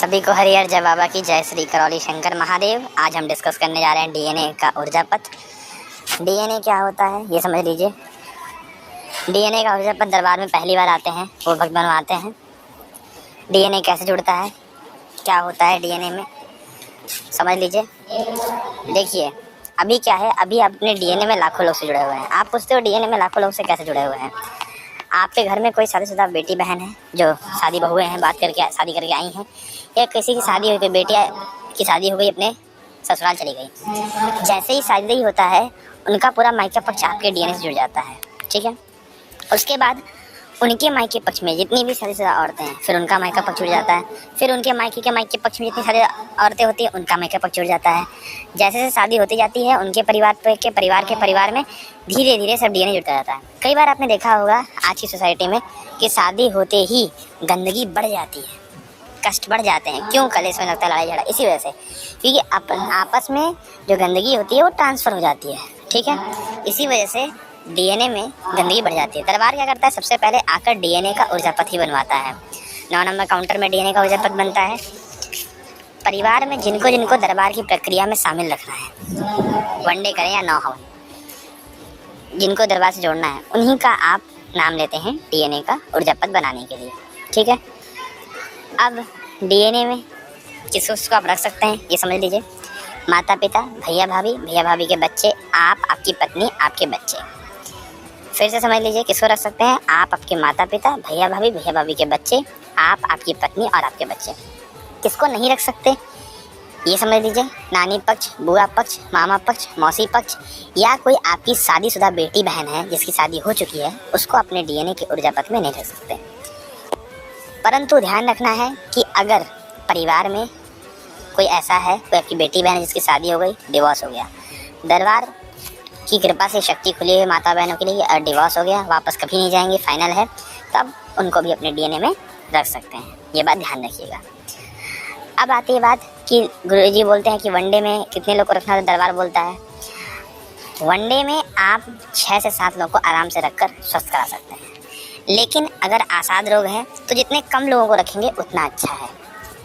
सभी को हरिहर जय बाबा की जय श्री करौली शंकर महादेव। आज हम डिस्कस करने जा रहे हैं डीएनए का ऊर्जा पथ। डीएनए क्या होता है ये समझ लीजिए। डीएनए का ऊर्जा पथ दरबार में पहली बार आते हैं वो भक्त बनवाते हैं। डीएनए कैसे जुड़ता है, क्या होता है डीएनए में, समझ लीजिए। देखिए अभी क्या है, अभी अपने डीएनए में लाखों लोग से जुड़े हुए हैं। आप पूछते हो डीएनए में लाखों लोग से कैसे जुड़े हुए हैं। आपके घर में कोई शादीशुदा बेटी बहन है जो शादी बहुएं हैं, बात करके शादी करके आई हैं, या किसी की शादी हो गई, बेटिया की शादी हो गई, अपने ससुराल चली गई। जैसे ही शादी होता है उनका पूरा मायका पक्ष आपके डीएनए से जुड़ जाता है, ठीक है। उसके बाद उनके मायके पक्ष में जितनी भी शादीशुदा औरतें हैं फिर उनका मायका पक्ष जुड़ जाता है। फिर उनके मायके पक्ष में जितनी सारी औरतें होती हैं उनका मायका पक्ष जुड़ जाता है। जैसे जैसे शादी होती जाती है उनके परिवार में धीरे धीरे सब डीएनए जुड़ता जाता है। कई बार आपने देखा होगा आज की सोसाइटी में कि शादी होते ही गंदगी बढ़ जाती है, कष्ट बढ़ जाते हैं। क्यों? कलेश में लगता है, लड़ाई झगड़ा, इसी वजह से, क्योंकि आपस में जो गंदगी होती है वो ट्रांसफ़र हो जाती है, ठीक है। इसी वजह से डीएनए में गंदगी बढ़ जाती है। दरबार क्या करता है, सबसे पहले आकर डीएनए का ऊर्जा पथ ही बनवाता है। 9 नंबर काउंटर में डीएनए का ऊर्जा पथ बनता है। परिवार में जिनको जिनको दरबार की प्रक्रिया में शामिल रखना है, वनडे करें या 9 हवन, जिनको दरबार से जोड़ना है उन्हीं का आप नाम लेते हैं डीएनए का ऊर्जा पथ बनाने के लिए, ठीक है। अब डीएनए में किस उसको आप रख सकते हैं ये समझ लीजिए। माता पिता, भैया भाभी के बच्चे, आप, आपकी पत्नी, आपके बच्चे। फिर से समझ लीजिए किसको रख सकते हैं, आप, आपके माता पिता, भैया भाभी के बच्चे, आप, आपकी पत्नी और आपके बच्चे। किसको नहीं रख सकते ये समझ लीजिए। नानी पक्ष, बुआ पक्ष, मामा पक्ष, मौसी पक्ष, या कोई आपकी शादीशुदा बेटी बहन है जिसकी शादी हो चुकी है, उसको अपने डीएनए के ऊर्जा पथ में नहीं रख सकते। परंतु ध्यान रखना है कि अगर परिवार में कोई ऐसा है, कोई आपकी बेटी बहन है जिसकी शादी हो गई, डिवोर्स हो गया, दरबार की कृपा से शक्ति खुली हुई माता बहनों के लिए, डिवोर्स हो गया, वापस कभी नहीं जाएंगे, फाइनल है, तब उनको भी अपने डीएनए में रख सकते हैं। ये बात ध्यान रखिएगा। अब आती है बात कि गुरुजी बोलते हैं कि वनडे में कितने लोग को रखना है, तो दरबार बोलता है वनडे में आप 6 से 7 लोगों को आराम से रखकर स्वस्थ करा सकते हैं। लेकिन अगर आसाद रोग है तो जितने कम लोगों को रखेंगे उतना अच्छा है।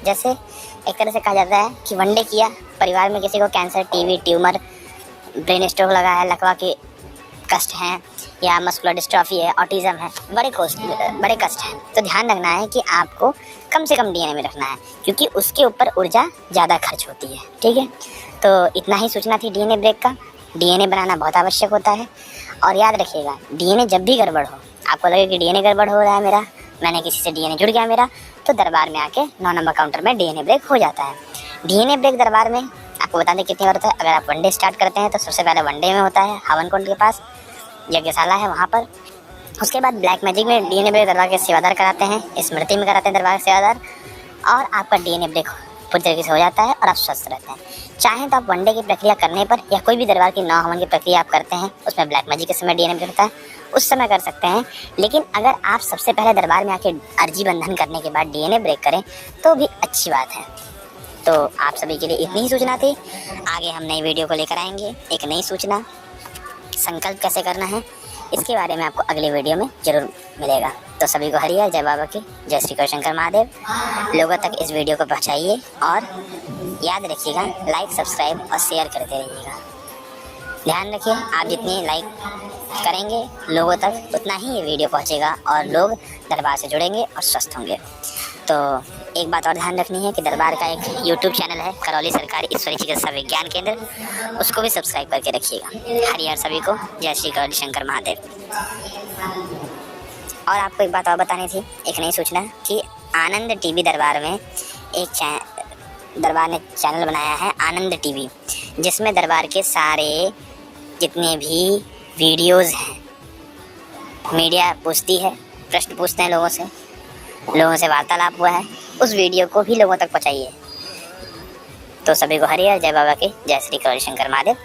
जैसे एक तरह से कहा जाता है कि वनडे किया, परिवार में किसी को cancer, TB, tumour, brain stroke लगा है, लकवा के कष्ट हैं, या मस्कुलर डिस्ट्रॉफी है, ऑटिज़म है, बड़े कष्ट हैं, तो ध्यान रखना है कि आपको कम से कम डीएनए में रखना है, क्योंकि उसके ऊपर ऊर्जा ज़्यादा खर्च होती है, ठीक है। तो इतना ही सूचना थी डीएनए ब्रेक का। डीएनए बनाना बहुत आवश्यक होता है। और याद रखिएगा, डीएनए जब भी गड़बड़ हो, आपको लगे कि डीएनए गड़बड़ हो रहा है मेरा, मैंने किसी से डीएनए जुड़ गया मेरा, तो दरबार में आके 9 नंबर काउंटर में डीएनए ब्रेक हो जाता है। डीएनए ब्रेक दरबार में आपको बता दें कितनी बार होता है। अगर आप वनडे स्टार्ट करते हैं तो सबसे पहले वनडे में होता है, हवन कुंड के पास यज्ञशाला है वहाँ पर। उसके बाद ब्लैक मैजिक में डीएनए ब्रेक दरबार के सेवादार कराते हैं, स्मृति में कराते हैं दरबार के सेवादार, और आपका डीएनए ब्रेक पूरी तरीके से हो जाता है और आप स्वस्थ रहते हैं। चाहें तो आप वनडे की प्रक्रिया करने पर, या कोई भी दरबार की 9 हवन की प्रक्रिया आप करते हैं उसमें ब्लैक मैजिक के समय डीएनए ब्रेक होता है, उस समय कर सकते हैं। लेकिन अगर आप सबसे पहले दरबार में आके अर्जी बंधन करने के बाद डीएनए ब्रेक करें तो भी अच्छी बात है। तो आप सभी के लिए इतनी ही सूचना थी। आगे हम नई वीडियो को लेकर आएंगे, एक नई सूचना, संकल्प कैसे करना है इसके बारे में आपको अगले वीडियो में ज़रूर मिलेगा। तो सभी को हरिहर जय बाबा की जय श्री शंकर महादेव। लोगों तक इस वीडियो को पहुंचाइए और याद रखिएगा लाइक, सब्सक्राइब और शेयर करते रहिएगा। ध्यान रखिए, आप जितने लाइक करेंगे लोगों तक उतना ही ये वीडियो पहुंचेगा और लोग दरबार से जुड़ेंगे और स्वस्थ होंगे। तो एक बात और ध्यान रखनी है कि दरबार का एक यूट्यूब चैनल है, करौली सरकारी ईश्वरीय चिकित्सा विज्ञान केंद्र, उसको भी सब्सक्राइब करके रखिएगा। हरिहर सभी को जय श्री करौली शंकर महादेव। और आपको एक बात और बतानी थी, एक नई सूचना, कि आनंद टीवी दरबार में दरबार ने चैनल बनाया है आनंद टीवी, जिसमें दरबार के सारे जितने भी वीडियोज़ हैं, मीडिया पूछती है, प्रश्न पूछते हैं लोगों से वार्तालाप हुआ है, उस वीडियो को भी लोगों तक पहुंचाइए। तो सभी को हरिहर जय बाबा के जय श्री करौली शंकर महादेव।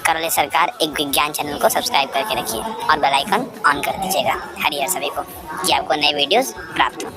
करौली सरकार एक विज्ञान चैनल को सब्सक्राइब करके रखिए और बेल आइकन ऑन कर दीजिएगा। हरिहर सभी को, कि आपको नए वीडियोस प्राप्त हो।